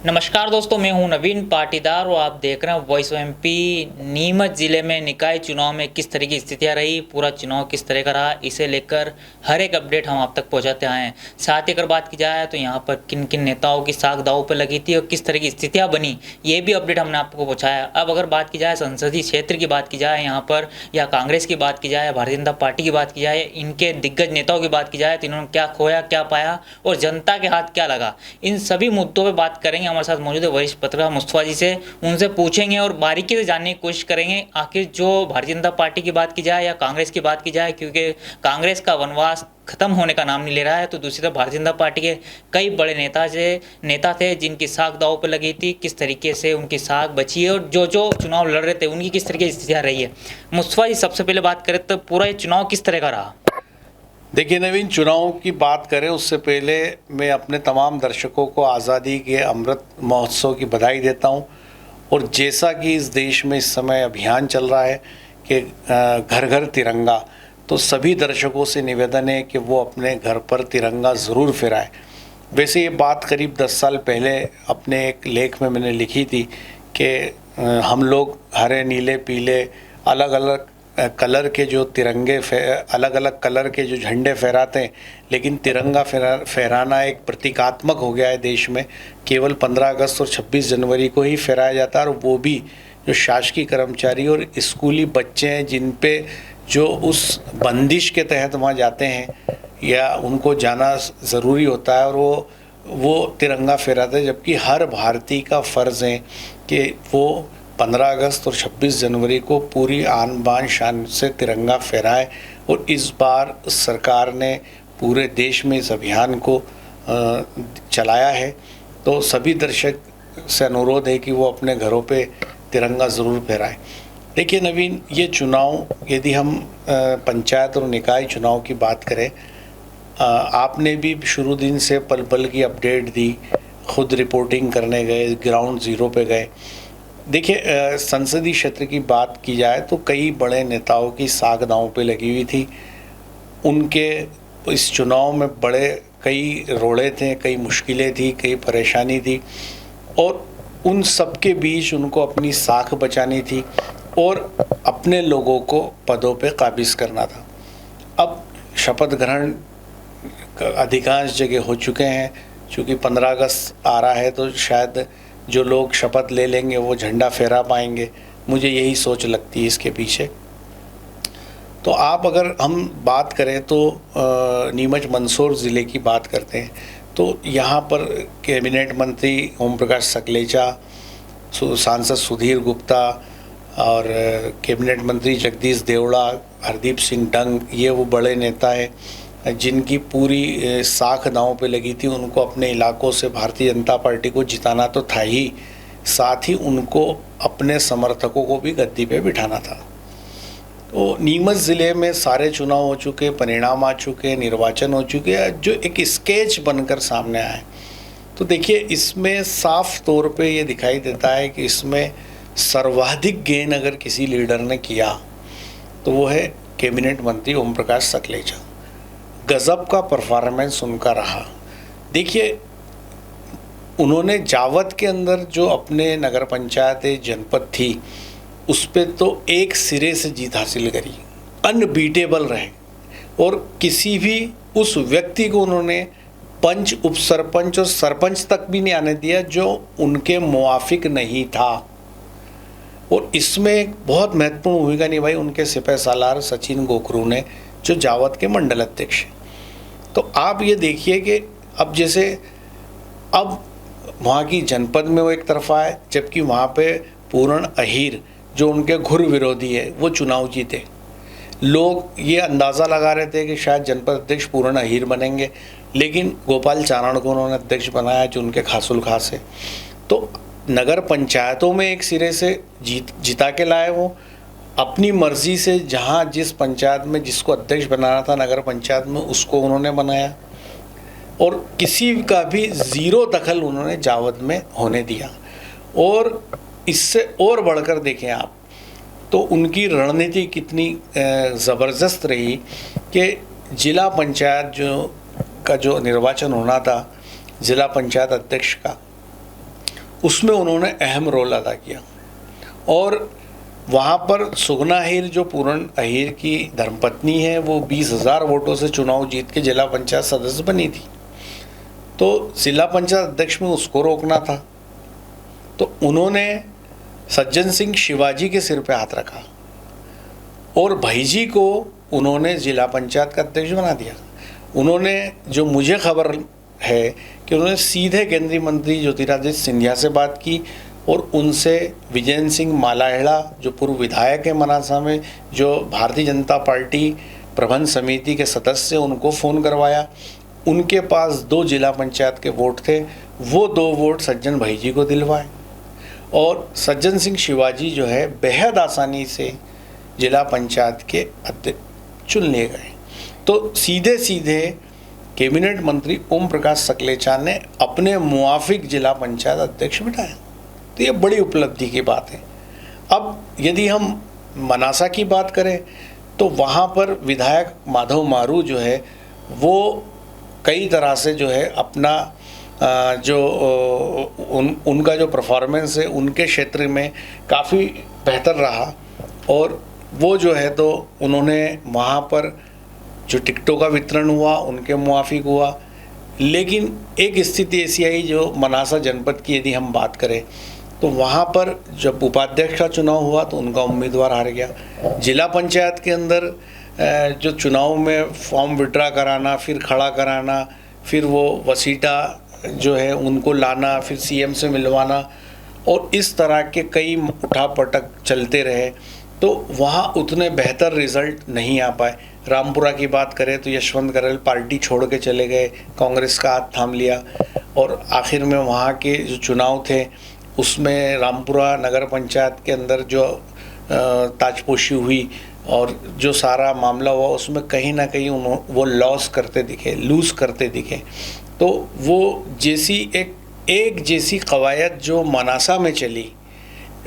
नमस्कार दोस्तों, मैं हूं नवीन पाटीदार और आप देख रहे हैं वॉइस ऑफ एमपी। नीमच जिले में निकाय चुनाव में किस तरह की स्थितियां रही, पूरा चुनाव किस तरह का रहा, इसे लेकर हर एक अपडेट हम आप तक पहुंचाते आए हैं। साथ ही अगर बात की जाए तो यहां पर किन किन नेताओं की साख दांव पर लगी थी और किस तरह की स्थितियां बनी, ये भी अपडेट हमने आपको पहुँचाया। अब अगर बात की जाए संसदीय क्षेत्र की बात की जाए यहाँ पर, या कांग्रेस की बात की जाए, भारतीय जनता पार्टी की बात की जाए, इनके दिग्गज नेताओं की बात की जाए तो इन्होंने क्या खोया, क्या पाया और जनता के हाथ क्या लगा, इन सभी मुद्दों पर बात करेंगे। हमारे साथ मौजूद है वरिष्ठ पत्रकार मुस्तफा जी से, उनसे पूछेंगे और बारीकी से जानने की कोशिश करेंगे आखिर जो भारतीय जनता पार्टी की बात की जाए या कांग्रेस की बात की जाए, क्योंकि कांग्रेस का वनवास खत्म होने का नाम नहीं ले रहा है, तो दूसरी तरफ भारतीय जनता पार्टी के कई बड़े नेता थे जिनकी साख दांव पर लगी थी, किस तरीके से उनकी साख बची है और जो जो चुनाव लड़ रहे थे उनकी किस तरीके की स्थितियाँ रही है। मुस्तफा जी, सबसे पहले बात करें तो पूरा ये चुनाव किस तरह का रहा? देखिए नवीन, चुनाव की बात करें उससे पहले मैं अपने तमाम दर्शकों को आज़ादी के अमृत महोत्सव की बधाई देता हूं। और जैसा कि इस देश में इस समय अभियान चल रहा है कि घर घर तिरंगा, तो सभी दर्शकों से निवेदन है कि वो अपने घर पर तिरंगा ज़रूर फहराएं। वैसे ये बात करीब 10 साल पहले अपने एक लेख में मैंने लिखी थी कि हम लोग हरे नीले पीले अलग अलग कलर के जो तिरंगे अलग अलग कलर के जो झंडे फहराते हैं, लेकिन तिरंगा फहराना एक प्रतीकात्मक हो गया है देश में। केवल 15 अगस्त और 26 जनवरी को ही फहराया जाता है, और वो भी जो शासकीय कर्मचारी और स्कूली बच्चे हैं जिन पे जो उस बंदिश के तहत वहाँ जाते हैं या उनको जाना ज़रूरी होता है, और वो तिरंगा फहराते हैं। जबकि हर भारतीय का फ़र्ज़ है कि वो 15 अगस्त और 26 जनवरी को पूरी आन बान शान से तिरंगा फहराए। और इस बार सरकार ने पूरे देश में इस अभियान को चलाया है, तो सभी दर्शक से अनुरोध है कि वो अपने घरों पे तिरंगा ज़रूर फहराएं। देखिए नवीन, ये चुनाव, यदि हम पंचायत और निकाय चुनाव की बात करें, आपने भी शुरू दिन से पल पल की अपडेट दी, खुद रिपोर्टिंग करने गए, ग्राउंड ज़ीरो पे गए। देखिए, संसदीय क्षेत्र की बात की जाए तो कई बड़े नेताओं की साख दांव पे लगी हुई थी। उनके इस चुनाव में बड़े कई रोड़े थे, कई मुश्किलें थी, कई परेशानी थी, और उन सब के बीच उनको अपनी साख बचानी थी और अपने लोगों को पदों पे काबिज करना था। अब शपथ ग्रहण अधिकांश जगह हो चुके हैं। चूँकि 15 अगस्त आ रहा है तो शायद जो लोग शपथ ले लेंगे वो झंडा फहरा पाएंगे, मुझे यही सोच लगती है इसके पीछे। तो आप अगर हम बात करें तो नीमच मंदसौर ज़िले की बात करते हैं, तो यहाँ पर कैबिनेट मंत्री ओम प्रकाश सकलेचा, सांसद सुधीर गुप्ता और कैबिनेट मंत्री जगदीश देवड़ा, हरदीप सिंह डंग, ये वो बड़े नेता हैं जिनकी पूरी साख दांव पे लगी थी। उनको अपने इलाकों से भारतीय जनता पार्टी को जिताना तो था ही, साथ ही उनको अपने समर्थकों को भी गद्दी पे बिठाना था। तो नीमच ज़िले में सारे चुनाव हो चुके, परिणाम आ चुके, निर्वाचन हो चुके, जो एक स्केच बनकर सामने आए। तो देखिए, इसमें साफ तौर पे ये दिखाई देता है कि इसमें सर्वाधिक गेन अगर किसी लीडर ने किया तो वो है कैबिनेट मंत्री ओम प्रकाश सकलेचा। गजब का परफॉर्मेंस उनका रहा। देखिए, उन्होंने जावद के अंदर जो अपने नगर पंचायत जनपद थी उस पर तो एक सिरे से जीत हासिल करी, अनबीटेबल रहे, और किसी भी उस व्यक्ति को उन्होंने पंच, उप सरपंच और सरपंच तक भी नहीं आने दिया जो उनके मुआफिक नहीं था। और इसमें एक बहुत महत्वपूर्ण भूमिका निभाई उनके सिपह सालार सचिन गोखरू ने, जो जावद के मंडल अध्यक्ष हैं। तो आप ये देखिए कि अब जैसे अब वहाँ की जनपद में वो एक तरफा है, जबकि वहाँ पे पूर्ण अहीर जो उनके घुर विरोधी है वो चुनाव जीते। लोग ये अंदाज़ा लगा रहे थे कि शायद जनपद अध्यक्ष पूर्ण अहीर बनेंगे, लेकिन गोपाल चारण को उन्होंने अध्यक्ष बनाया जो उनके खासुल खास है। तो नगर पंचायतों में एक सिरे से जिता के लाए वो, अपनी मर्जी से जहाँ जिस पंचायत में जिसको अध्यक्ष बनाना था नगर पंचायत में उसको उन्होंने बनाया, और किसी का भी ज़ीरो दखल उन्होंने जावद में होने दिया। और इससे और बढ़कर देखें आप तो उनकी रणनीति कितनी ज़बरदस्त रही कि जिला पंचायत का जो निर्वाचन होना था, जिला पंचायत अध्यक्ष का, उसमें उन्होंने अहम रोल अदा किया। और वहाँ पर सुगना अहीर जो पूरण अहीर की धर्मपत्नी है, वो 20,000 वोटों से चुनाव जीत के जिला पंचायत सदस्य बनी थी। तो जिला पंचायत अध्यक्ष में उसको रोकना था, तो उन्होंने सज्जन सिंह शिवाजी के सिर पे हाथ रखा और भाईजी को उन्होंने जिला पंचायत का अध्यक्ष बना दिया। उन्होंने, जो मुझे खबर है कि उन्होंने सीधे केंद्रीय मंत्री ज्योतिरादित्य सिंधिया से बात की और उनसे विजयन सिंह मालाहेड़ा, जो पूर्व विधायक है मनासा में, जो भारतीय जनता पार्टी प्रबंध समिति के सदस्य, उनको फ़ोन करवाया। उनके पास 2 जिला पंचायत के वोट थे, वो 2 वोट सज्जन भाईजी को दिलवाए और सज्जन सिंह शिवाजी जो है बेहद आसानी से जिला पंचायत के अध्यक्ष चुन लिए गए। तो सीधे सीधे कैबिनेट मंत्री ओम प्रकाश सकलेचा ने अपने मुआफिक जिला पंचायत अध्यक्ष बिठाया। तो ये बड़ी उपलब्धि की बात है। अब यदि हम मनासा की बात करें तो वहाँ पर विधायक माधव मारू जो है वो कई तरह से जो है अपना उनका जो परफॉर्मेंस है उनके क्षेत्र में काफ़ी बेहतर रहा और वो जो है तो उन्होंने वहाँ पर जो टिकटों का वितरण हुआ उनके मुआफिक हुआ। लेकिन एक स्थिति ऐसी आई जो मनासा जनपद की यदि हम बात करें तो वहाँ पर जब उपाध्यक्ष का चुनाव हुआ तो उनका उम्मीदवार हार गया। जिला पंचायत के अंदर जो चुनाव में फॉर्म विड्रा कराना, फिर खड़ा कराना, फिर वो वसीटा जो है उनको लाना, फिर सीएम से मिलवाना और इस तरह के कई उठापटक चलते रहे, तो वहाँ उतने बेहतर रिजल्ट नहीं आ पाए। रामपुरा की बात करें तो यशवंत करल पार्टी छोड़ के चले गए, कांग्रेस का हाथ थाम लिया और आखिर में वहाँ के जो चुनाव थे उसमें रामपुरा नगर पंचायत के अंदर जो ताजपोशी हुई और जो सारा मामला हुआ उसमें कहीं ना कहीं वो लूज़ करते दिखे। तो वो जैसी एक जैसी कवायद जो मनासा में चली,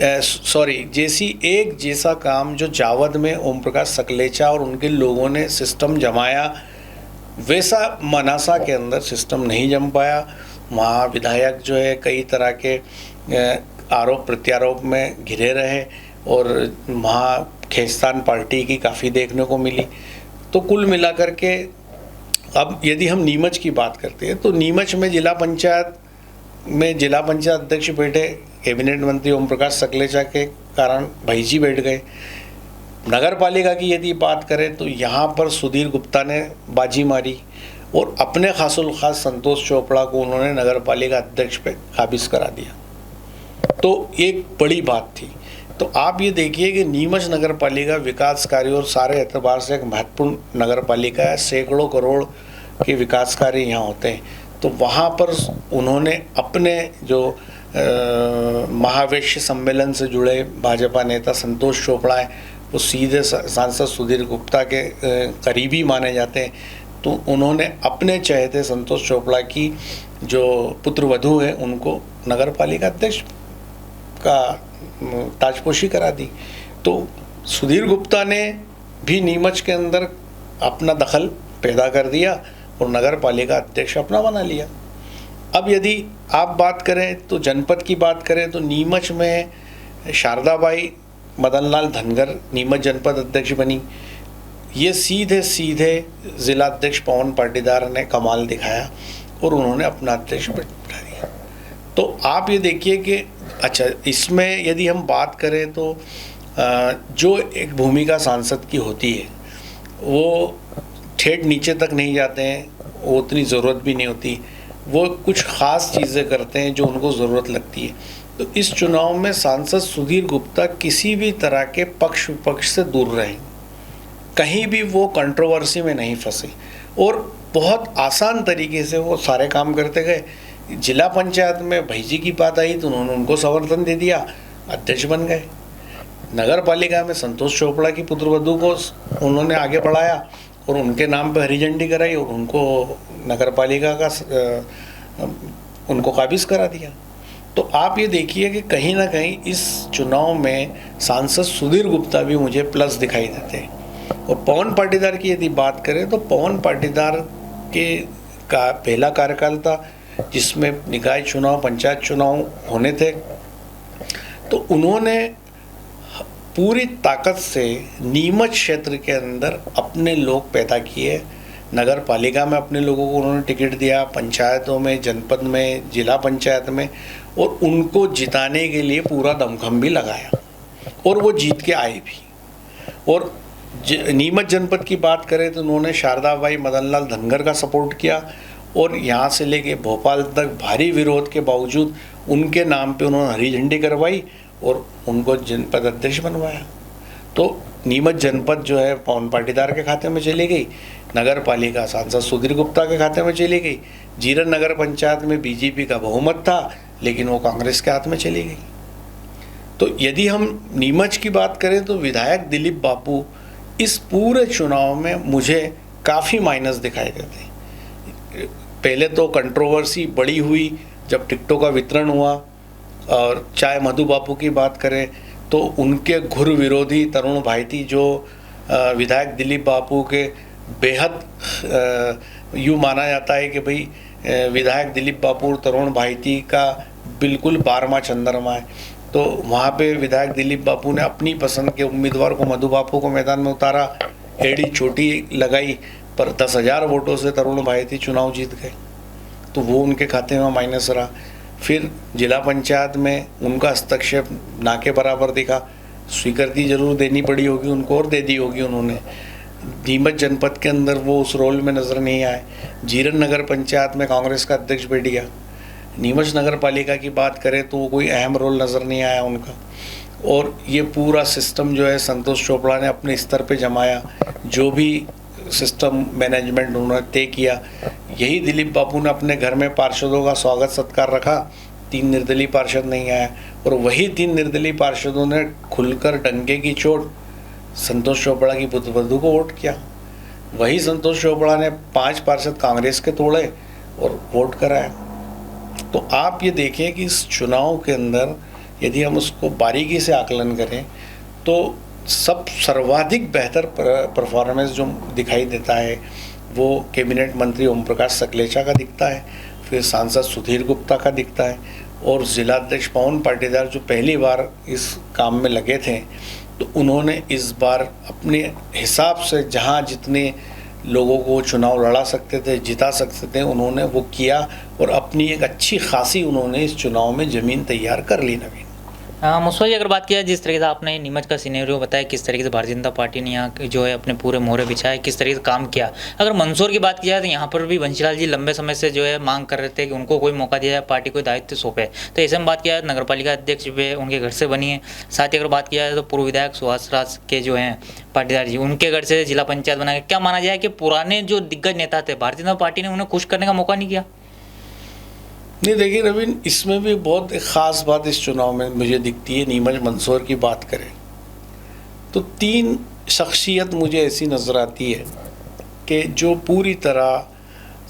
एक जैसा काम जो जावद में ओम प्रकाश सकलेचा और उनके लोगों ने सिस्टम जमाया, वैसा मनासा के अंदर सिस्टम नहीं जम पाया। वहाँ विधायक जो है कई तरह के आरोप प्रत्यारोप में घिरे रहे और वहाँ खींचतान पार्टी की काफ़ी देखने को मिली। तो कुल मिलाकर के अब यदि हम नीमच की बात करते हैं तो नीमच में जिला पंचायत अध्यक्ष बैठे, कैबिनेट मंत्री ओम प्रकाश सकलेचा के कारण भाईजी बैठ गए। नगर पालिका की यदि बात करें तो यहाँ पर सुधीर गुप्ता ने बाजी मारी और अपने खासुल खास संतोष चोपड़ा को उन्होंने नगर पालिका अध्यक्ष पे काबिज करा दिया। तो एक बड़ी बात थी। तो आप ये देखिए कि नीमच नगर पालिका विकास कार्य और सारे एतबार से एक महत्वपूर्ण नगर पालिका है। सैकड़ों करोड़ के विकास कार्य यहाँ होते हैं। तो वहाँ पर उन्होंने अपने जो महावेश्य सम्मेलन से जुड़े भाजपा नेता संतोष चोपड़ा हैं, वो सीधे सांसद सुधीर गुप्ता के करीबी माने जाते हैं। तो उन्होंने अपने चहेते संतोष चोपड़ा की जो पुत्रवधू है उनको नगर पालिका अध्यक्ष का ताजपोशी करा दी। तो सुधीर गुप्ता ने भी नीमच के अंदर अपना दखल पैदा कर दिया और नगर पालिका अध्यक्ष अपना बना लिया। अब यदि आप बात करें तो जनपद की बात करें तो नीमच में शारदाबाई मदनलाल धनगर नीमच जनपद अध्यक्ष बनी। ये सीधे जिला अध्यक्ष पवन पाटीदार ने कमाल दिखाया और उन्होंने अपना अध्यक्ष बैठा दिया। तो आप ये देखिए कि अच्छा, इसमें यदि हम बात करें तो जो एक भूमिका सांसद की होती है वो ठेठ नीचे तक नहीं जाते हैं, वो उतनी ज़रूरत भी नहीं होती। वो कुछ ख़ास चीज़ें करते हैं जो उनको ज़रूरत लगती है। तो इस चुनाव में सांसद सुधीर गुप्ता किसी भी तरह के पक्ष विपक्ष से दूर रहे, कहीं भी वो कंट्रोवर्सी में नहीं फंसे और बहुत आसान तरीके से वो सारे काम करते गए। जिला पंचायत में भाईजी की बात आई तो उन्होंने उनको समर्थन दे दिया, अध्यक्ष बन गए। नगर पालिका में संतोष चोपड़ा की पुत्रवधू को उन्होंने आगे बढ़ाया और उनके नाम पे हरी झंडी कराई और उनको नगर पालिका का उनको काबिज करा दिया। तो आप ये देखिए कि कहीं ना कहीं इस चुनाव में सांसद सुधीर गुप्ता भी मुझे प्लस दिखाई देते हैं। और पवन पाटीदार की यदि बात करें तो पवन पाटीदार के का पहला कार्यकाल था जिसमें निकाय चुनाव, पंचायत चुनाव होने थे, तो उन्होंने पूरी ताकत से नीमच क्षेत्र के अंदर अपने लोग पैदा किए। नगर पालिका में अपने लोगों को उन्होंने टिकट दिया, पंचायतों में, जनपद में, जिला पंचायत में, और उनको जिताने के लिए पूरा दमखम भी लगाया और वो जीत के आए भी। और नीमच जनपद की बात करें तो उन्होंने शारदाबाई मदनलाल धनगर का सपोर्ट किया और यहाँ से लेके भोपाल तक भारी विरोध के बावजूद उनके नाम पे उन्होंने हरी झंडी करवाई और उनको जनपद अध्यक्ष बनवाया। तो नीमच जनपद जो है पवन पाटीदार के खाते में चली गई, नगर पालिका सांसद सुधीर गुप्ता के खाते में चली गई, जीरन नगर पंचायत में बीजेपी का बहुमत था लेकिन वो कांग्रेस के हाथ में चली गई। तो यदि हम नीमच की बात करें तो विधायक दिलीप बापू इस पूरे चुनाव में मुझे काफ़ी माइनस दिखाई देते। पहले तो कंट्रोवर्सी बड़ी हुई जब टिकटों का वितरण हुआ, और चाहे मधु बापू की बात करें तो उनके घुर विरोधी तरुण भाईती जो विधायक दिलीप बापू के बेहद यूँ माना जाता है कि भाई विधायक दिलीप बापू तरुण भाईती का बिल्कुल 12वां चंद्रमा है। तो वहाँ पे विधायक दिलीप बापू ने अपनी पसंद के उम्मीदवार को, मधु बापू को मैदान में उतारा, एड़ी चोटी लगाई, पर 10,000 वोटों से तरुण भाईती चुनाव जीत गए, तो वो उनके खाते में माइनस रहा। फिर जिला पंचायत में उनका हस्तक्षेप ना के बराबर दिखा, स्वीकृति जरूर देनी पड़ी होगी उनको और दे दी होगी उन्होंने। नीमच जनपद के अंदर वो उस रोल में नज़र नहीं आए। जीरन नगर पंचायत में कांग्रेस का अध्यक्ष बैठ गया। नीमच नगर पालिका की बात करें तो कोई अहम रोल नज़र नहीं आया उनका। और ये पूरा सिस्टम जो है संतोष चोपड़ा ने अपने स्तर पे जमाया, जो भी सिस्टम मैनेजमेंट उन्होंने तय किया। यही दिलीप बापू ने अपने घर में पार्षदों का स्वागत सत्कार रखा, 3 निर्दलीय पार्षद नहीं आया, और वही 3 निर्दलीय पार्षदों ने खुलकर डंके की चोट संतोष चोपड़ा की पुत्रवधू को वोट किया। वही संतोष चोपड़ा ने 5 पार्षद कांग्रेस के तोड़े और वोट कराया। तो आप ये देखें कि इस चुनाव के अंदर यदि हम उसको बारीकी से आकलन करें तो सर्वाधिक बेहतर परफॉर्मेंस जो दिखाई देता है वो कैबिनेट मंत्री ओम प्रकाश सकलेचा का दिखता है, फिर सांसद सुधीर गुप्ता का दिखता है, और जिलाध्यक्ष पवन पाटीदार जो पहली बार इस काम में लगे थे, तो उन्होंने इस बार अपने हिसाब से जहाँ जितने लोगों को चुनाव लड़ा सकते थे, जिता सकते थे, उन्होंने वो किया और अपनी एक अच्छी खासी उन्होंने इस चुनाव में ज़मीन तैयार कर ली। नवीन मुस्वा जी, अगर बात किया जिस तरीके से आपने नीमच का सिनेरियो बताया, किस तरीके से भारतीय जनता पार्टी ने यहाँ जो है अपने पूरे मोहरे बिछाए, किस तरीके से काम किया। अगर मंदसौर की बात किया तो यहाँ पर भी बंशीलाल जी लंबे समय से जो है मांग कर रहे थे कि उनको कोई मौका दिया जाए, पार्टी को दायित्व सौंपे। तो ऐसे में बात किया नगर पालिका अध्यक्ष भी उनके घर से बनी है। साथ ही अगर बात किया जाए तो पूर्व विधायक सुभाष राज के जो हैं पाटीदार जी, उनके घर से जिला पंचायत बनाया। क्या माना जाए कि पुराने जो दिग्गज नेता थे भारतीय जनता पार्टी ने उन्हें खुश करने का मौका नहीं किया? नहीं, देखिए रवीन, इसमें भी बहुत एक ख़ास बात इस चुनाव में मुझे दिखती है। नीमच मंदसौर की बात करें तो 3 शख्सियत मुझे ऐसी नज़र आती है कि जो पूरी तरह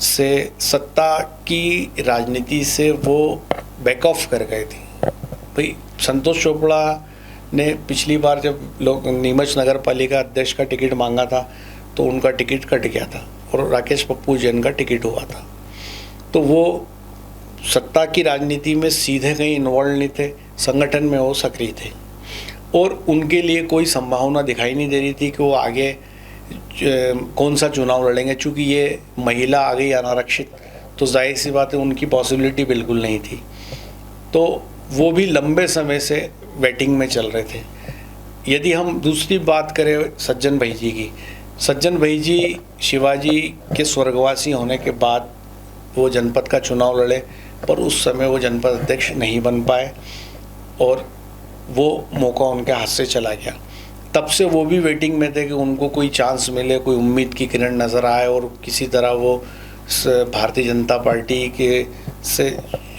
से सत्ता की राजनीति से वो बैक ऑफ कर गए थे। भाई संतोष चोपड़ा ने पिछली बार जब लोग नीमच नगर पालिका अध्यक्ष का टिकट मांगा था तो उनका टिकट कट गया था और राकेश पप्पू जैन का टिकट हुआ था। तो वो सत्ता की राजनीति में सीधे कहीं इन्वॉल्व नहीं थे, संगठन में वो सक्रिय थे और उनके लिए कोई संभावना दिखाई नहीं दे रही थी कि वो आगे कौन सा चुनाव लड़ेंगे। चूँकि ये महिला आ गई अनारक्षित, तो जाहिर सी बात है उनकी पॉसिबिलिटी बिल्कुल नहीं थी। तो वो भी लंबे समय से वेटिंग में चल रहे थे। यदि हम दूसरी बात करें सज्जन भाई जी की, सज्जन भाई जी शिवाजी के स्वर्गवासी होने के बाद वो जनपद का चुनाव लड़े, पर उस समय वो जनपद अध्यक्ष नहीं बन पाए और वो मौका उनके हाथ से चला गया। तब से वो भी वेटिंग में थे कि उनको कोई चांस मिले, कोई उम्मीद की किरण नज़र आए और किसी तरह वो भारतीय जनता पार्टी के से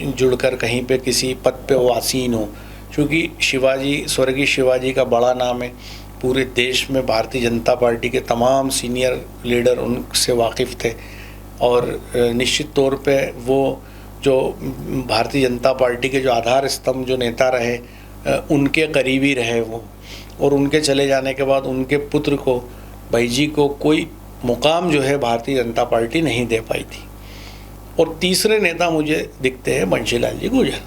जुड़कर कहीं पे किसी पद पे वो आसीन हो। क्योंकि शिवाजी, स्वर्गीय शिवाजी का बड़ा नाम है, पूरे देश में भारतीय जनता पार्टी के तमाम सीनियर लीडर उनसे वाकिफ़ थे और निश्चित तौर पे वो जो भारतीय जनता पार्टी के जो आधार स्तंभ जो नेता रहे उनके करीबी रहे वो, और उनके चले जाने के बाद उनके पुत्र को, भाई जी को, कोई मुकाम जो है भारतीय जनता पार्टी नहीं दे पाई थी। और तीसरे नेता मुझे दिखते हैं बंशीलाल जी गुर्जर।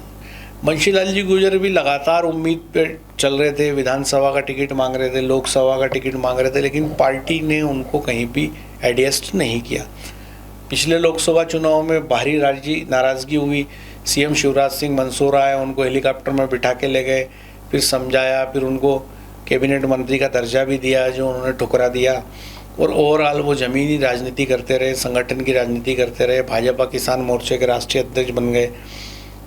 बंशीलाल जी गुर्जर भी लगातार उम्मीद पे चल रहे थे, विधानसभा का टिकट मांग रहे थे, लोकसभा का टिकट मांग रहे थे, लेकिन पार्टी ने उनको कहीं भी एडजस्ट नहीं किया। पिछले लोकसभा चुनाव में बाहरी नाराज़गी हुई, सीएम शिवराज सिंह मंसूर आए, उनको हेलीकॉप्टर में बिठा के ले गए, फिर समझाया, फिर उनको कैबिनेट मंत्री का दर्जा भी दिया जो उन्होंने ठुकरा दिया, और ओवरऑल वो ज़मीनी राजनीति करते रहे, संगठन की राजनीति करते रहे, भाजपा किसान मोर्चे के राष्ट्रीय अध्यक्ष बन गए,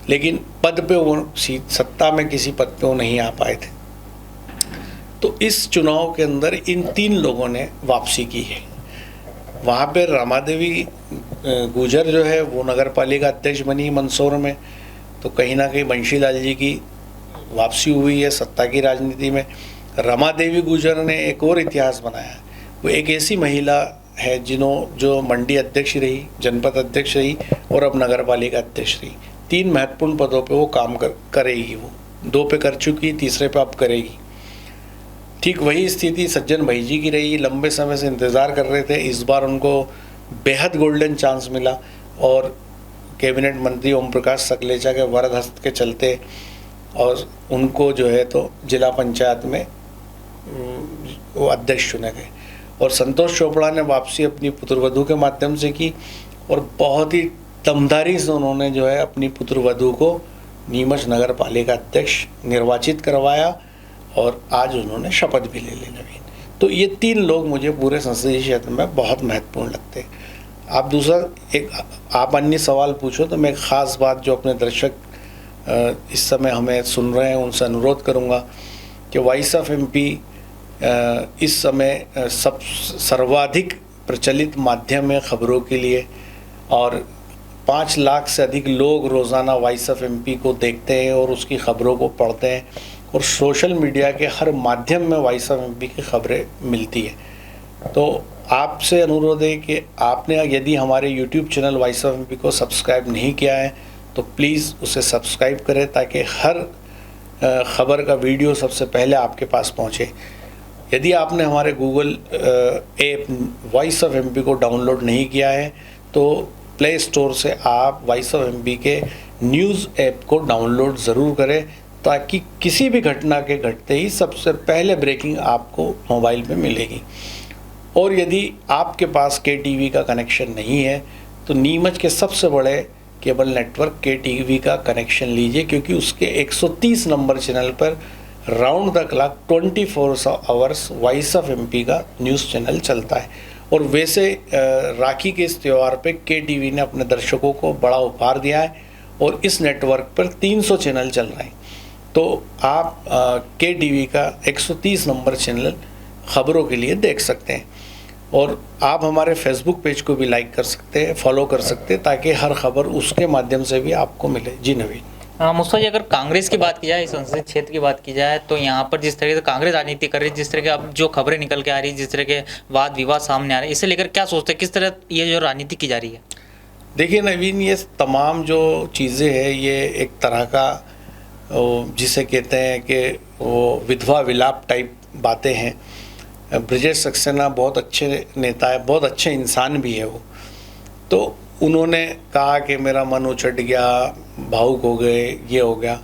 लेकिन पद पे वो सत्ता में किसी पद पे वो नहीं आ पाए थे। तो इस चुनाव के अंदर इन 3 लोगों ने वापसी की है। वहाँ पे रमादेवी गुर्जर जो है वो नगर पालिका अध्यक्ष बनी मंदसौर में, तो कहीं ना कहीं बंशीलाल जी की वापसी हुई है सत्ता की राजनीति में। रमादेवी गुर्जर ने एक और इतिहास बनाया, वो एक ऐसी महिला है जो मंडी अध्यक्ष रही, जनपद अध्यक्ष रही और अब नगर पालिका अध्यक्ष रही। 3 महत्वपूर्ण पदों पे वो काम करेगी। वो 2 पे कर चुकी, तीसरे पे अब करेगी। ठीक वही स्थिति सज्जन भाई जी की रही, लंबे समय से इंतज़ार कर रहे थे, इस बार उनको बेहद गोल्डन चांस मिला और कैबिनेट मंत्री ओम प्रकाश सकलेचा के वरद हस्त के चलते और उनको जो है तो जिला पंचायत में वो अध्यक्ष चुने गए। और संतोष चोपड़ा ने वापसी अपनी पुत्रवधू के माध्यम से की और बहुत ही दमदारी से उन्होंने जो है अपनी पुत्रवधू को नीमच नगर पालिका अध्यक्ष निर्वाचित करवाया और आज उन्होंने शपथ भी ले ली नवीन। तो ये 3 लोग मुझे पूरे संसदीय क्षेत्र में बहुत महत्वपूर्ण लगते हैं। आप अन्य सवाल पूछो तो मैं एक ख़ास बात जो अपने दर्शक इस समय हमें सुन रहे हैं उनसे अनुरोध करूंगा कि वॉइस ऑफ एमपी इस समय सर्वाधिक प्रचलित माध्यम है खबरों के लिए और 5 लाख से अधिक लोग रोज़ाना वॉइस ऑफ एमपी को देखते हैं और उसकी खबरों को पढ़ते हैं और सोशल मीडिया के हर माध्यम में वॉइस ऑफ एमपी की खबरें मिलती है। तो आपसे अनुरोध है कि आपने यदि हमारे YouTube channel voice of MP को सब्सक्राइब नहीं किया है तो प्लीज़ उसे सब्सक्राइब करें ताकि हर खबर का वीडियो सबसे पहले आपके पास पहुंचे। यदि आपने हमारे Google app voice of MP को डाउनलोड नहीं किया है तो प्ले स्टोर से आप वॉइस ऑफ एमपी के न्यूज़ ऐप को डाउनलोड ज़रूर करें ताकि किसी भी घटना के घटते ही सबसे पहले ब्रेकिंग आपको मोबाइल पे मिलेगी। और यदि आपके पास KTV का कनेक्शन नहीं है तो नीमच के सबसे बड़े केबल नेटवर्क KTV का कनेक्शन लीजिए क्योंकि उसके 130 नंबर चैनल पर round the clock 24 hours voice of MP का न्यूज़ चैनल चलता है। और वैसे राखी के इस त्यौहार पे KTV ने अपने दर्शकों को बड़ा उपहार दिया है और इस नेटवर्क पर 300 चैनल चल रहे हैं। तो आप KTV का 130 नंबर चैनल खबरों के लिए देख सकते हैं और आप हमारे फेसबुक पेज को भी लाइक कर सकते हैं, फॉलो कर सकते हैं ताकि हर खबर उसके माध्यम से भी आपको मिले। जी नवीन। मुस्तफा जी, अगर कांग्रेस की बात की जाए, संसदीय क्षेत्र की बात की जाए तो यहाँ पर जिस तरह से कांग्रेस राजनीति कर रही है, जिस तरह के अब जो खबरें निकल के आ रही है, जिस तरह के वाद विवाद सामने आ रहे हैं, इसे लेकर क्या सोचते हैं, किस तरह ये जो राजनीति की जा रही है? देखिए नवीन, ये तमाम जो चीज़ें हैं ये एक तरह का जिसे कहते हैं कि वो विधवा विलाप टाइप बातें हैं। ब्रिजेश सक्सेना बहुत अच्छे नेता है, बहुत अच्छे इंसान भी है वो। तो उन्होंने कहा कि मेरा मन उछट गया, भावुक हो गए, ये हो गया।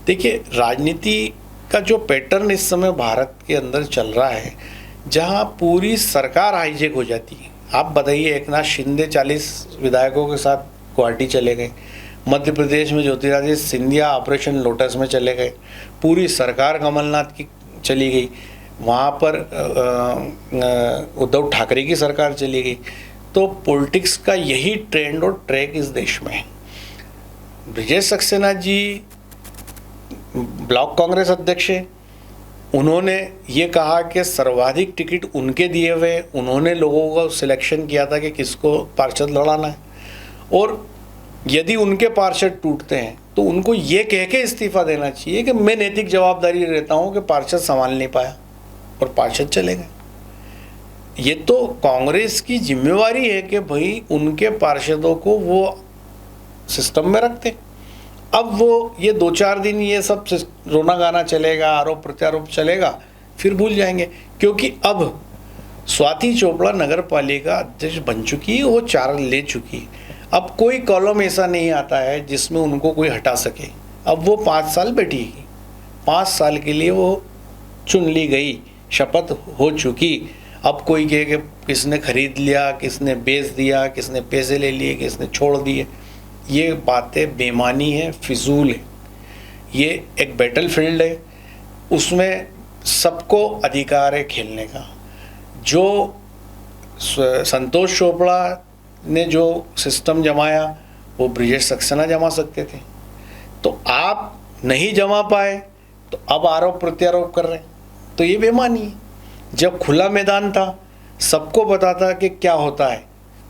देखिए, राजनीति का जो पैटर्न इस समय भारत के अंदर चल रहा है जहां पूरी सरकार हाईजेक हो जाती है। आप बताइए, एकनाथ शिंदे 40 विधायकों के साथ गुवाहाटी चले गए, मध्य प्रदेश में ज्योतिरादित्य सिंधिया ऑपरेशन लोटस में चले गए, पूरी सरकार कमलनाथ की चली गई, वहाँ पर उद्धव ठाकरे की सरकार चली गई। तो पॉलिटिक्स का यही ट्रेंड और ट्रैक इस देश में है। ब्रिजेश सक्सेना जी ब्लॉक कांग्रेस अध्यक्ष हैं, उन्होंने ये कहा कि सर्वाधिक टिकट उनके दिए हुए, उन्होंने लोगों को सिलेक्शन किया था कि किसको पार्षद लड़ाना है और यदि उनके पार्षद टूटते हैं तो उनको ये कह के इस्तीफा देना चाहिए कि मैं नैतिक जवाबदारी रहता हूँ कि पार्षद संभाल नहीं पाया और पार्षद चले गए। ये तो कांग्रेस की जिम्मेवारी है कि भाई उनके पार्षदों को वो सिस्टम में रखते। अब वो ये 2-4 दिन ये सब रोना गाना चलेगा, आरोप प्रत्यारोप चलेगा, फिर भूल जाएंगे क्योंकि अब स्वाति चोपड़ा नगर पालिका अध्यक्ष बन चुकी है, वो 4 ले चुकी है। अब कोई कॉलम ऐसा नहीं आता है जिसमें उनको कोई हटा सके। अब वो 5 साल बैठेगी, 5 साल के लिए वो चुन ली गई, शपथ हो चुकी। अब कोई कहे कि किसने खरीद लिया, किसने बेच दिया, किसने पैसे ले लिए, किसने छोड़ दिए, ये बातें बेमानी है, फिजूल है। ये एक बैटल फील्ड है, उसमें सबको अधिकार है खेलने का। जो संतोष चोपड़ा ने जो सिस्टम जमाया वो ब्रिजेश सक्सेना जमा सकते थे, तो आप नहीं जमा पाए तो अब आरोप प्रत्यारोप कर रहे हैं, तो ये बेमानी है। जब खुला मैदान था, सबको पता था कि क्या होता है,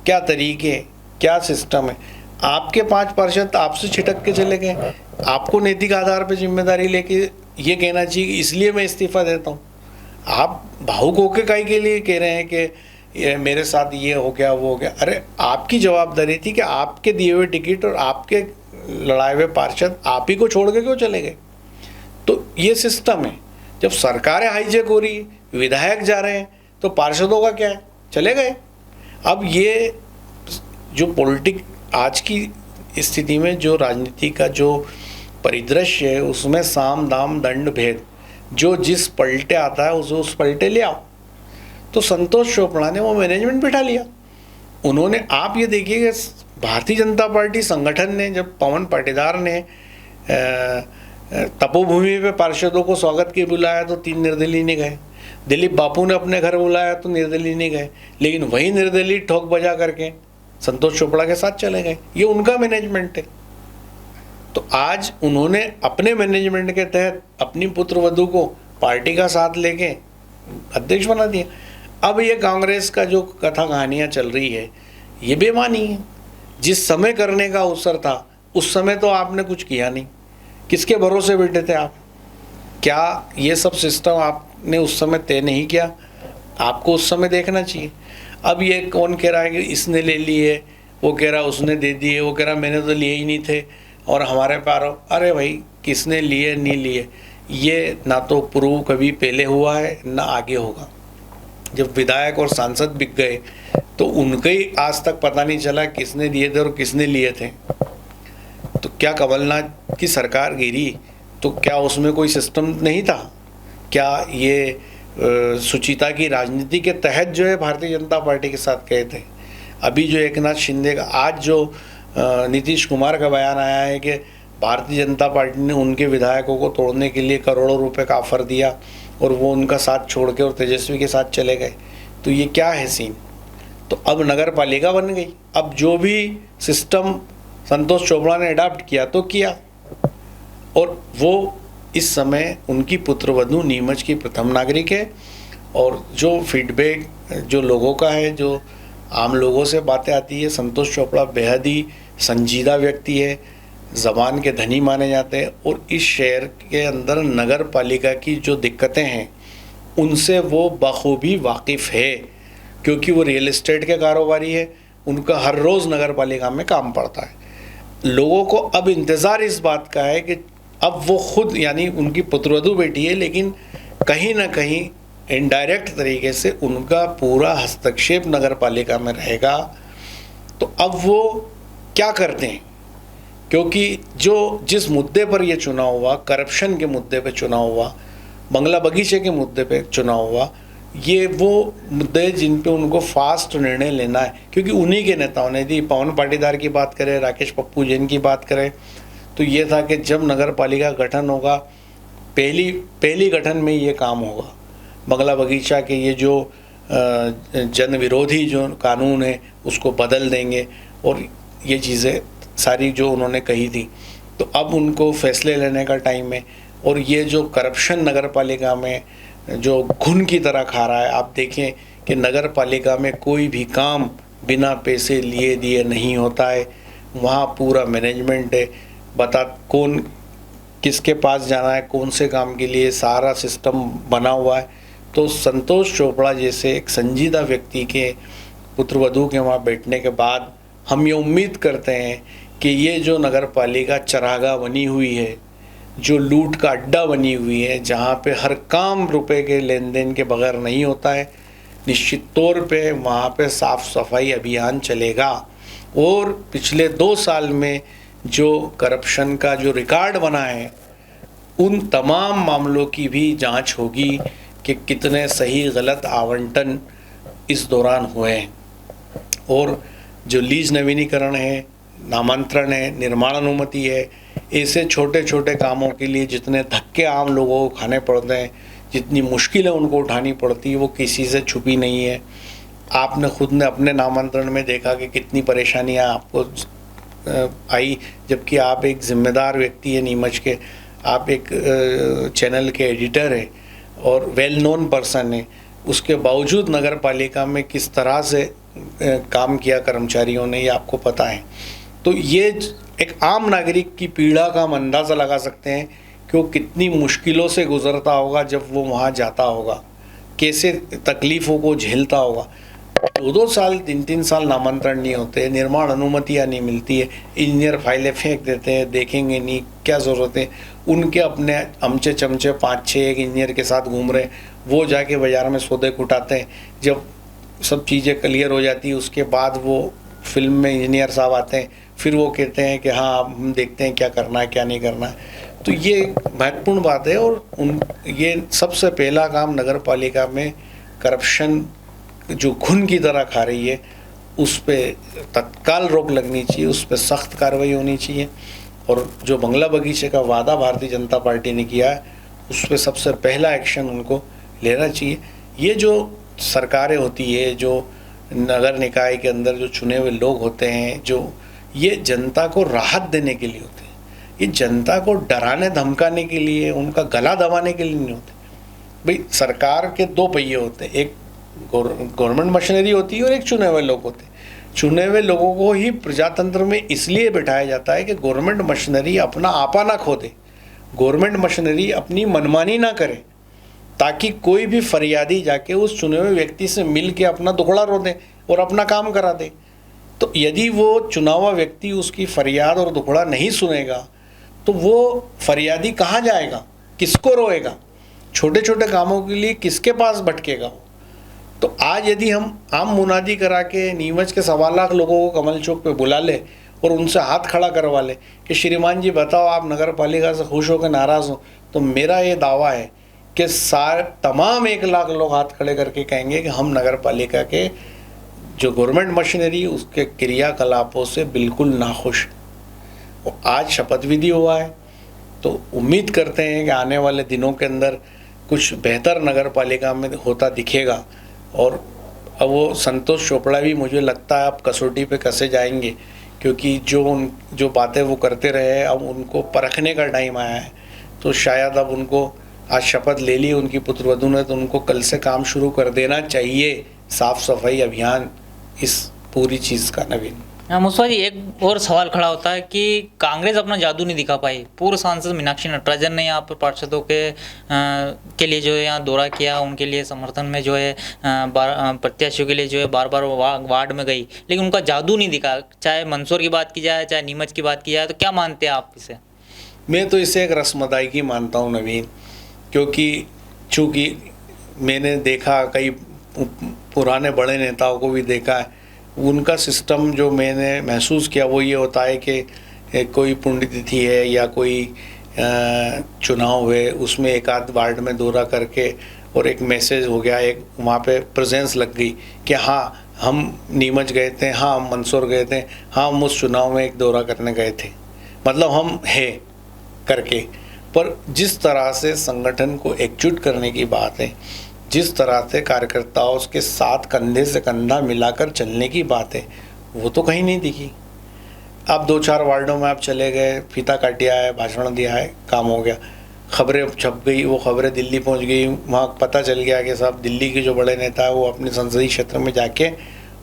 क्या तरीके, क्या सिस्टम है। आपके 5 पार्षद आपसे छिटक के चले गए, आपको नैतिक आधार पर जिम्मेदारी लेके ये कहना चाहिए इसलिए मैं इस्तीफा देता हूँ। आप भावुक होकर काहे के लिए कह रहे हैं कि ये मेरे साथ ये हो गया वो हो गया। अरे आपकी जवाबदारी थी कि आपके दिए हुए टिकट और आपके लड़ाए हुए पार्षद आप ही को छोड़ के क्यों चले गए। तो ये सिस्टम है, जब सरकारें हाईजैक हो रही, विधायक जा रहे हैं, तो पार्षदों का क्या है, चले गए। अब ये जो पॉलिटिक आज की स्थिति में जो राजनीति का जो परिदृश्य है, उसमें साम दाम दंड भेद, जो जिस पलटे आता है उस पलटे ले आओ। तो संतोष चोपड़ा ने वो मैनेजमेंट बिठा लिया। उन्होंने, आप ये देखिए कि भारतीय जनता पार्टी संगठन ने, जब पवन पाटीदार ने तपोभूमि पे पार्षदों को स्वागत के बुलाया तो 3 निर्दलीय नहीं गए। दिलीप बापू ने अपने घर बुलाया तो निर्दलीय नहीं गए, लेकिन वही निर्दलीय ठोक बजा करके संतोष चोपड़ा के साथ चले गए। ये उनका मैनेजमेंट है। तो आज उन्होंने अपने मैनेजमेंट के तहत अपनी पुत्रवधू को पार्टी का साथ लेके अध्यक्ष बना दिया। अब ये कांग्रेस का जो कथा कहानियाँ चल रही है, ये बेमानी है। जिस समय करने का अवसर था उस समय तो आपने कुछ किया नहीं। किसके भरोसे बैठे थे आप? क्या ये सब सिस्टम आपने उस समय तय नहीं किया? आपको उस समय देखना चाहिए। अब ये कौन कह रहा है कि इसने ले लिए, वो कह रहा उसने दे दिए, वो कह रहा मैंने तो लिए ही नहीं थे और हमारे पारो। अरे भाई, किसने लिए नहीं लिए, ये ना तो प्रूव कभी पहले हुआ है ना आगे होगा। जब विधायक और सांसद बिक गए तो उनके ही आज तक पता नहीं चला किसने दिए थे और किसने लिए थे। तो क्या कमलनाथ की सरकार गिरी तो क्या उसमें कोई सिस्टम नहीं था? क्या ये सुचिता की राजनीति के तहत जो है भारतीय जनता पार्टी के साथ गए थे? अभी जो एकनाथ शिंदे का, आज जो नीतीश कुमार का बयान आया है कि भारतीय जनता पार्टी ने उनके विधायकों को तोड़ने के लिए करोड़ों रुपए का ऑफर दिया और वो उनका साथ छोड़ के और तेजस्वी के साथ चले गए, तो ये क्या है सीन? तो अब नगर पालिका बन गई। अब जो भी सिस्टम संतोष चोपड़ा ने अडॉप्ट किया तो किया, और वो इस समय उनकी पुत्रवधू नीमच की प्रथम नागरिक है। और जो फीडबैक जो लोगों का है, जो आम लोगों से बातें आती है, संतोष चोपड़ा बेहद ही संजीदा व्यक्ति है, ज़बान के धनी माने जाते हैं, और इस शहर के अंदर नगर पालिका की जो दिक्कतें हैं उनसे वो बखूबी वाकिफ़ है, क्योंकि वो रियल एस्टेट के कारोबारी है। उनका हर रोज़ नगर पालिका में काम पड़ता है। लोगों को अब इंतज़ार इस बात का है कि अब वो खुद, यानी उनकी पुत्रवधू बेटी है, लेकिन कहीं ना कहीं इनडायरेक्ट तरीके से उनका पूरा हस्तक्षेप नगर पालिका में रहेगा। तो अब वो क्या करते हैं, क्योंकि जो जिस मुद्दे पर ये चुनाव हुआ, करप्शन के मुद्दे पे चुनाव हुआ, बंगला बगीचे के मुद्दे पे चुनाव हुआ, ये वो मुद्दे जिन पे उनको फास्ट निर्णय लेना है, क्योंकि उन्हीं के नेताओं ने दी। पवन पाटीदार की बात करें, राकेश पप्पू जैन की बात करें, तो ये था कि जब नगर पालिका गठन होगा, पहली गठन में ये काम होगा। बंगला बगीचा के ये जो जन विरोधी जो कानून है उसको बदल देंगे, और ये चीज़ें सारी जो उन्होंने कही थी, तो अब उनको फैसले लेने का टाइम है। और ये जो करप्शन नगर पालिका में जो घुन की तरह खा रहा है, आप देखें कि नगर पालिका में कोई भी काम बिना पैसे लिए दिए नहीं होता है। वहाँ पूरा मैनेजमेंट है, बता कौन किसके पास जाना है, कौन से काम के लिए, सारा सिस्टम बना हुआ है। तो संतोष चोपड़ा जैसे एक संजीदा व्यक्ति के पुत्रवधू के वहाँ बैठने के बाद हम ये उम्मीद करते हैं कि ये जो नगर पालिका चरागाह बनी हुई है, जो लूट का अड्डा बनी हुई है, जहाँ पे हर काम रुपए के लेन देन के बगैर नहीं होता है, निश्चित तौर पे वहाँ पे साफ़ सफाई अभियान चलेगा। और पिछले 2 साल में जो करप्शन का जो रिकॉर्ड बना है उन तमाम मामलों की भी जांच होगी कि कितने सही गलत आवंटन इस दौरान हुए हैं। और जो लीज नवीनीकरण है, नामांतरण है, निर्माण अनुमति है, ऐसे छोटे छोटे कामों के लिए जितने धक्के आम लोगों को खाने पड़ते हैं, जितनी मुश्किलें उनको उठानी पड़ती है, वो किसी से छुपी नहीं है। आपने खुद ने अपने नामांतरण में देखा कि कितनी परेशानियां आपको आई, जबकि आप एक जिम्मेदार व्यक्ति है नीमच के, आप एक चैनल के एडिटर हैं और वेल नोन पर्सन है। उसके बावजूद नगर पालिका में किस तरह से काम किया कर्मचारियों ने, ये आपको पता है। तो ये एक आम नागरिक की पीड़ा का हम अंदाज़ा लगा सकते हैं कि वो कितनी मुश्किलों से गुजरता होगा जब वो वहाँ जाता होगा, कैसे तकलीफ़ों को झेलता होगा। 2-2 साल 3-3 साल नामांतरण नहीं होते, निर्माण अनुमतियाँ नहीं मिलती है, इंजीनियर फाइलें फेंक देते हैं, देखेंगे नहीं क्या ज़रूरत है। उनके अपने अमचे चमचे 5-6 एक इंजीनियर के साथ घूम रहे, वो जाके बाज़ार में सौदे कुटाते हैं। जब सब चीज़ें क्लियर हो जाती है उसके बाद वो फिल्म में इंजीनियर साहब आते हैं, फिर वो कहते हैं कि हाँ हम देखते हैं क्या करना है क्या नहीं करना है। तो ये महत्वपूर्ण बात है। और ये सबसे पहला काम नगर पालिका में करप्शन जो घुन की तरह खा रही है उस पर तत्काल रोक लगनी चाहिए, उस पर सख्त कार्रवाई होनी चाहिए। और जो बंगला बगीचे का वादा भारतीय जनता पार्टी ने किया है उस पर सबसे पहला एक्शन उनको लेना चाहिए। ये जो सरकारें होती है, जो नगर निकाय के अंदर जो चुने हुए लोग होते हैं, जो ये जनता को राहत देने के लिए होते हैं, ये जनता को डराने धमकाने के लिए, उनका गला दबाने के लिए नहीं होते। भाई सरकार के 2 पहिए होते हैं, एक गवर्नमेंट मशीनरी होती है और एक चुने हुए लोग होते हैं। चुने हुए लोगों को ही प्रजातंत्र में इसलिए बिठाया जाता है कि गवर्नमेंट मशीनरी अपना आपा ना खो दे, गवर्नमेंट मशीनरी अपनी मनमानी ना करे, ताकि कोई भी फरियादी जाके उस चुने हुए व्यक्ति से मिल के अपना दुखड़ा रो दे और अपना काम करा दे। तो यदि वो चुना हुआ व्यक्ति उसकी फरियाद और दुखड़ा नहीं सुनेगा तो वो फरियादी कहाँ जाएगा, किसको रोएगा, छोटे छोटे कामों के लिए किसके पास भटकेगा वो। तो आज यदि हम आम मुनादी करा के नीमच के 1.25 लाख लोगों को कमल चौक पे बुला ले और उनसे हाथ खड़ा करवा ले कि श्रीमान जी बताओ आप नगर पालिका से खुश हो के नाराज़ हो, तो मेरा ये दावा है कि तमाम 1 लाख लोग हाथ खड़े करके कहेंगे कि हम नगर पालिका के जो गवर्नमेंट मशीनरी उसके क्रियाकलापों से बिल्कुल नाखुश। आज शपथ विधि हुआ है तो उम्मीद करते हैं कि आने वाले दिनों के अंदर कुछ बेहतर नगर पालिका में होता दिखेगा। और अब वो संतोष चोपड़ा भी मुझे लगता है अब कसौटी पे कसे जाएंगे, क्योंकि जो बातें वो करते रहे अब उनको परखने का टाइम आया है। तो शायद अब उनको आज शपथ ले ली उनकी पुत्रवधू ने, तो उनको कल से काम शुरू कर देना चाहिए, साफ सफाई अभियान इस पूरी चीज़ का। नवीन मुस्वा जी, एक और सवाल खड़ा होता है कि कांग्रेस अपना जादू नहीं दिखा पाई। पूर्व सांसद मीनाक्षी नटराजन ने यहाँ पर पार्षदों के लिए जो है यहाँ दौरा किया, उनके लिए समर्थन में जो है प्रत्याशियों के लिए जो है बार बार वार्ड में गई, लेकिन उनका जादू नहीं दिखा। चाहे मंदसौर की बात की जाए, चाहे नीमच की बात की जाए, तो क्या मानते हैं आप इसे? मैं तो इसे एक रस्मदाई की मानता हूँ नवीन, क्योंकि चूँकि मैंने देखा, कई पुराने बड़े नेताओं को भी देखा है, उनका सिस्टम जो मैंने महसूस किया वो ये होता है कि कोई पुण्यतिथि है या कोई चुनाव हुए, उसमें एक आध वार्ड में दौरा करके और एक मैसेज हो गया, एक वहाँ पे प्रेजेंस लग गई कि हाँ हम नीमच गए थे, हाँ हम मंदसौर गए थे, हाँ हम उस चुनाव में एक दौरा करने गए थे, मतलब हम है करके। पर जिस तरह से संगठन को एकजुट करने की बात है, जिस तरह से कार्यकर्ताओं के साथ कंधे से कंधा मिलाकर चलने की बात है, वो तो कहीं नहीं दिखी। अब 2-4 वार्डों में आप चले गए, फीता काटिया है, भाषण दिया है, काम हो गया, खबरें छप गई, वो खबरें दिल्ली पहुंच गई, वहाँ पता चल गया कि साहब दिल्ली के जो बड़े नेता है वो अपने संसदीय क्षेत्र में जाके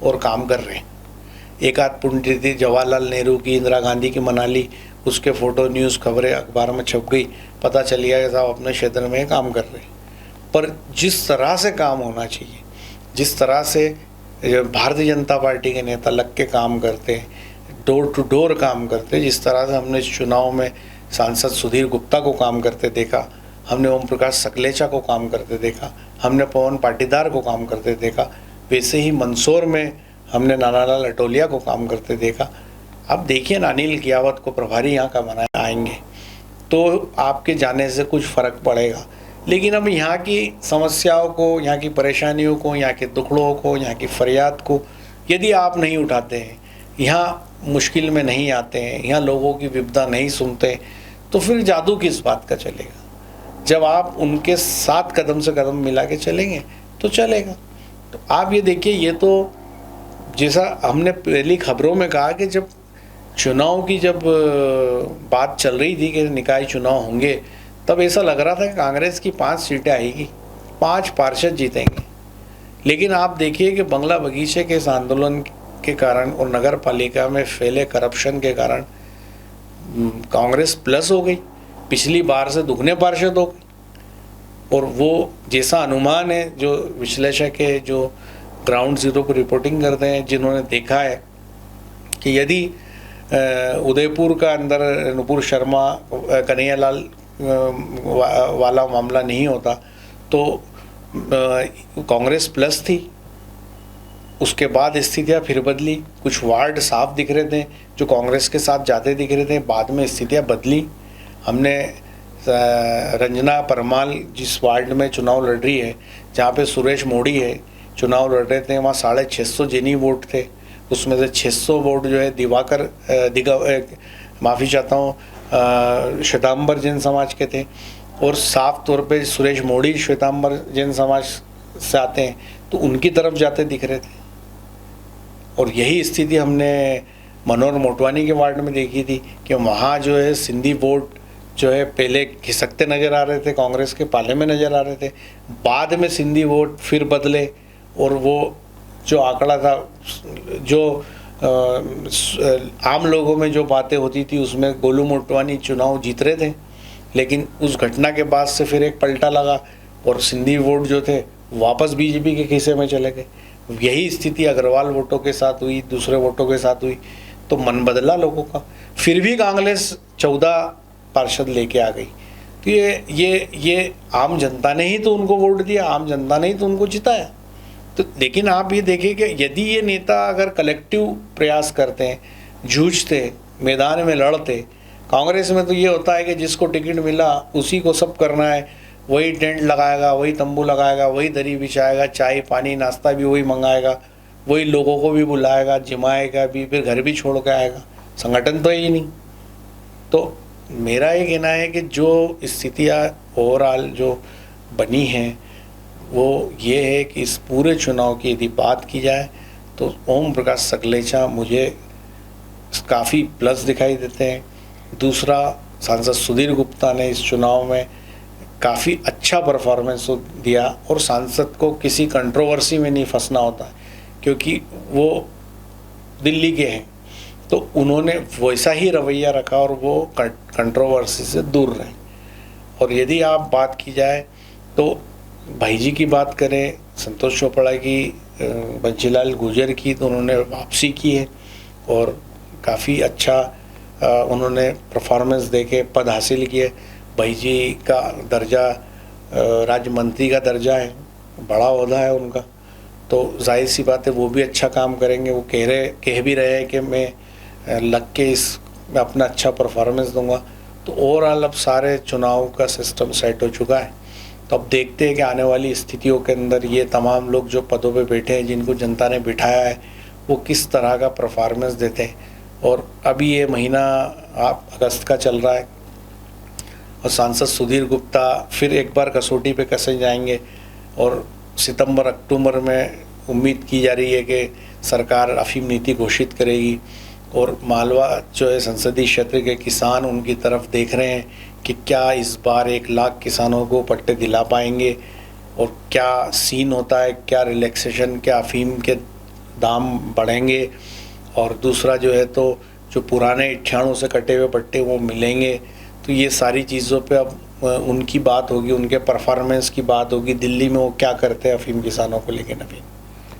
और काम कर रहे हैं। एक आध पुण्यतिथि जवाहरलाल नेहरू की, इंदिरा गांधी की मना ली, उसके फ़ोटो न्यूज़ खबरें अखबार में छप गई, पता चल गया कि साहब अपने क्षेत्र में काम कर रहे हैं। पर जिस तरह से काम होना चाहिए, जिस तरह से भारतीय जनता पार्टी के नेता लग के काम करते हैं, डोर टू डोर काम करते, जिस तरह से हमने इस चुनाव में सांसद सुधीर गुप्ता को काम करते देखा, हमने ओम प्रकाश सकलेचा को काम करते देखा, हमने पवन पाटीदार को काम करते देखा, वैसे ही मंदसौर में हमने नानालाल अटोलिया को काम करते देखा। अब देखिए ना, अनिल कियावत को प्रभारी यहाँ का बनाए आएंगे तो आपके जाने से कुछ फ़र्क पड़ेगा। लेकिन अब यहाँ की समस्याओं को, यहाँ की परेशानियों को, यहाँ के दुखड़ों को, यहाँ की फरियाद को यदि आप नहीं उठाते हैं, यहाँ मुश्किल में नहीं आते हैं, यहाँ लोगों की विपदा नहीं सुनते, तो फिर जादू किस बात का चलेगा। जब आप उनके साथ कदम से कदम मिला के चलेंगे तो चलेगा। तो आप ये देखिए, ये तो जैसा हमने पहली खबरों में कहा कि जब चुनाव की बात चल रही थी कि निकाय चुनाव होंगे, तब ऐसा लग रहा था कि कांग्रेस की 5 सीटें आएगी, 5 पार्षद जीतेंगे। लेकिन आप देखिए कि बंगला बगीचे के इस आंदोलन के कारण और नगर पालिका में फैले करप्शन के कारण कांग्रेस प्लस हो गई, पिछली बार से दुगने पार्षद हो गई। और वो जैसा अनुमान है, जो विश्लेषक है, जो ग्राउंड जीरो पर रिपोर्टिंग करते हैं, जिन्होंने देखा है कि यदि उदयपुर का अंदर नुपुर शर्मा कन्हैयालाल वाला मामला नहीं होता तो कांग्रेस प्लस थी। उसके बाद स्थितियां फिर बदली, कुछ वार्ड साफ दिख रहे थे जो कांग्रेस के साथ जाते दिख रहे थे, बाद में स्थितियां बदली। हमने रंजना परमाल जिस वार्ड में चुनाव लड़ रही है, जहाँ पे सुरेश मोदी है चुनाव लड़ रहे थे, वहाँ 650 जेनी वोट थे। उसमें से 600 वोट जो है माफ़ी चाहता हूँ श्वेतांबर जैन समाज के थे, और साफ तौर पे सुरेश मोदी श्वेतांबर जैन समाज से आते हैं, तो उनकी तरफ जाते दिख रहे थे। और यही स्थिति हमने मनोहर मोटवानी के वार्ड में देखी थी कि वहाँ जो है सिंधी वोट जो है पहले खिसकते नज़र आ रहे थे, कांग्रेस के पाले में नज़र आ रहे थे, बाद में सिंधी वोट फिर बदले, और वो जो आंकड़ा था, जो आम लोगों में जो बातें होती थी उसमें गोलू मोटवानी चुनाव जीत रहे थे। लेकिन उस घटना के बाद से फिर एक पलटा लगा और सिंधी वोट जो थे वापस बीजेपी के खीसे में चले गए। यही स्थिति अग्रवाल वोटों के साथ हुई, दूसरे वोटों के साथ हुई, तो मन बदला लोगों का। फिर भी कांग्रेस 14 पार्षद लेके आ गई। तो ये आम जनता ने ही तो उनको वोट दिया, आम जनता ने ही तो उनको जिताया। तो लेकिन आप ये देखिए कि यदि ये नेता अगर कलेक्टिव प्रयास करते हैं, जूझते, मैदान में लड़ते, कांग्रेस में तो ये होता है कि जिसको टिकट मिला उसी को सब करना है, वही टेंट लगाएगा, वही तंबू लगाएगा, वही दरी बिछाएगा, चाय पानी नाश्ता भी वही मंगाएगा, वही लोगों को भी बुलाएगा, जिमाएगा भी, फिर घर भी छोड़ के आएगा, संगठन तो ही नहीं। तो मेरा ये कहना है कि जो स्थितियाँ ओवरऑल जो बनी हैं वो ये है कि इस पूरे चुनाव की यदि बात की जाए तो ओम प्रकाश सकलेचा मुझे काफ़ी प्लस दिखाई देते हैं। दूसरा, सांसद सुधीर गुप्ता ने इस चुनाव में काफ़ी अच्छा परफॉर्मेंस दिया, और सांसद को किसी कंट्रोवर्सी में नहीं फंसना होता है क्योंकि वो दिल्ली के हैं, तो उन्होंने वैसा ही रवैया रखा और वो कंट्रोवर्सी से दूर रहे। और यदि आप बात की जाए तो भाई जी की बात करें, संतोष चोपड़ा की, बंशीलाल गुर्जर की, तो उन्होंने वापसी की है और काफ़ी अच्छा उन्होंने परफॉर्मेंस दे के पद हासिल किए। भाई जी का दर्जा राज्य मंत्री का दर्जा है, बड़ा ओहदा है उनका, तो जाहिर सी बात है वो भी अच्छा काम करेंगे। वो कह भी रहे हैं कि मैं लग के मैं अपना अच्छा परफॉर्मेंस दूंगा। तो ओवरऑल अब सारे चुनाव का सिस्टम सेट हो चुका है। तो अब देखते हैं कि आने वाली स्थितियों के अंदर ये तमाम लोग जो पदों पे बैठे हैं, जिनको जनता ने बिठाया है, वो किस तरह का परफॉर्मेंस देते हैं। और अभी ये महीना अगस्त का चल रहा है और सांसद सुधीर गुप्ता फिर एक बार कसौटी पे कसे जाएंगे, और सितंबर अक्टूबर में उम्मीद की जा रही है कि सरकार अफीम नीति घोषित करेगी। और मालवा जो है संसदीय क्षेत्र के किसान उनकी तरफ देख रहे हैं कि क्या इस बार 1 लाख किसानों को पट्टे दिला पाएंगे, और क्या सीन होता है, क्या रिलैक्सेशन, क्या अफीम के दाम बढ़ेंगे, और दूसरा जो है तो जो पुराने 98 से कटे हुए पट्टे वो मिलेंगे। तो ये सारी चीज़ों पे अब उनकी बात होगी, उनके परफॉर्मेंस की बात होगी, दिल्ली में वो क्या करते हैं अफीम किसानों को लेकर। नवीन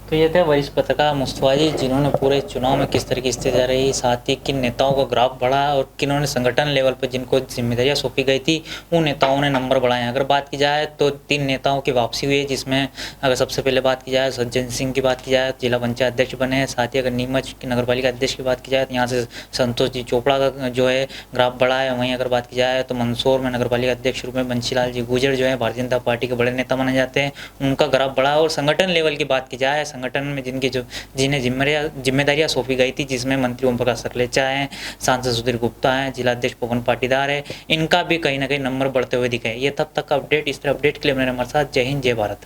तो ये थे वरिष्ठ पत्रकार मुस्तफा जी, जिन्होंने पूरे चुनाव में किस तरह की स्थिति रही, साथ ही किन नेताओं का ग्राफ बढ़ा और किन्होंने संगठन लेवल पर जिनको जिम्मेदारियां सौंपी गई थी उन नेताओं ने नंबर बढ़ाए। अगर बात की जाए तो 3 नेताओं की वापसी हुई है, जिसमें अगर सबसे पहले बात की जाए सज्जन सिंह की बात की जाए, जिला पंचायत अध्यक्ष बने। साथ ही अगर नीमच की नगरपालिका अध्यक्ष की बात की जाए तो यहाँ से संतोष जी चोपड़ा का जो है ग्राफ बढ़ा है। वहीं अगर बात की जाए तो मंदसौर में नगरपालिका अध्यक्ष रूप में बंशीलाल जी गुर्जर जो है भारतीय जनता पार्टी के बड़े नेता माने जाते हैं, उनका ग्राफ बढ़ा। और संगठन लेवल की बात की जाए, संगठन में जिन्हें जिम्मेदारियां सौंपी गई थी, जिसमें मंत्री ओम प्रकाश सकलेचा हैं, सांसद सुधीर गुप्ता हैं, जिला अध्यक्ष पवन पाटीदार है, इनका भी कहीं ना कहीं नंबर बढ़ते हुए दिखे। ये तब तक का अपडेट। इस तरह अपडेट के लिए मेरे हमारे साथ। जय हिंद, जय भारत।